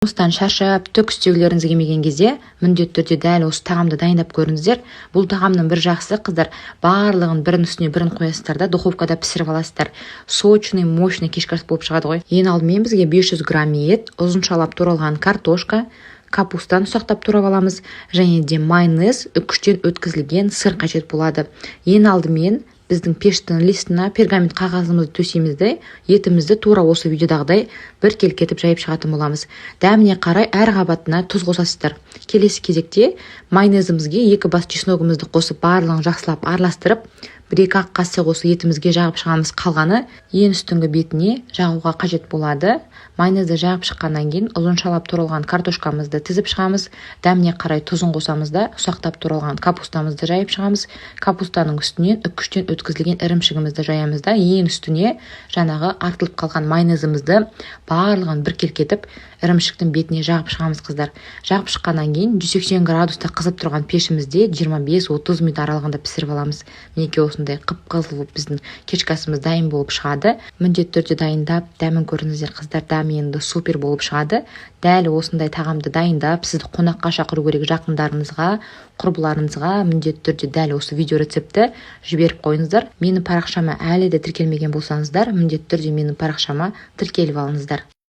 Жұмыстан шаршап, түк істеулеріңіз келмеген кезде міндетті түрде дәл осы тағамды дайындап көріңіздер. Бұл тағамның бір жақсы, қыздар, барлығын бірін үстіне бірін қоясыздар да духовкада пісіріп аласыздар. Сочный, мощный кешкі ас болып шығады ғой. Ең алдымен бізге 500 грамм ет, ұзыншалап туралған картошка, капустаны ұсақтап турап аламыз, және де майонез, үккіштен өткізілген сыр қажет болады. Ең алдымен біздің пештің листына пергамент қағазымызды төсейміз де, етімізді тура осы видеодағыдай бір келкетіп жайып шығатын боламыз. Дәміне қарай әр қабатына тұз қосасыздар. Келесі кезекте майонезімізге 2 бас чесногымызды қосып барлығын жақсылап араластырып, 1-2 ақ қасық осы етімізге жағып шығамыз. Қалғаны ең үстіңгі бетіне жағуға қажет болады. Майонезді жағып шыққаннан кейін ұзыншалап туралған картошкамызды тізіп шығамыз. Дәміне қарай тұзын қосамыз да, ұсақтап туралған капустамызды жайып шығамыз. Капустаның үстінен үккіштен өткізілген ірімшігімізді жаямыз да, ең үстіне жаңағы артылып қалған майонезімізді барлығын бір келкетіп ірімшіктің бетіне жағып шығамыз, қыздар. Жағып шыққаннан кейін 180 градуста қызып тұрған пешімізде 25-30 минут аралығында пісіріп аламыз. Мінекей осындай қып-қызыл болып біздің кешкі асымыз дайын болып шығады. Міндетті түрде дайындап, дәмін көріңіздер, қыздар. Дәмі енді супер болып шығады. Дәл осындай тағамды дайындап, сізді қонаққа шақыру керек жақындарыңызға, құрбыларыңызға міндетті түрде дәл осы видео рецепті жіберіп қойыңыздар. Менің парақшама әлі де тіркелмеген болсаңыздар, міндетті түрде менің парақшама тіркеліп алыңыздар.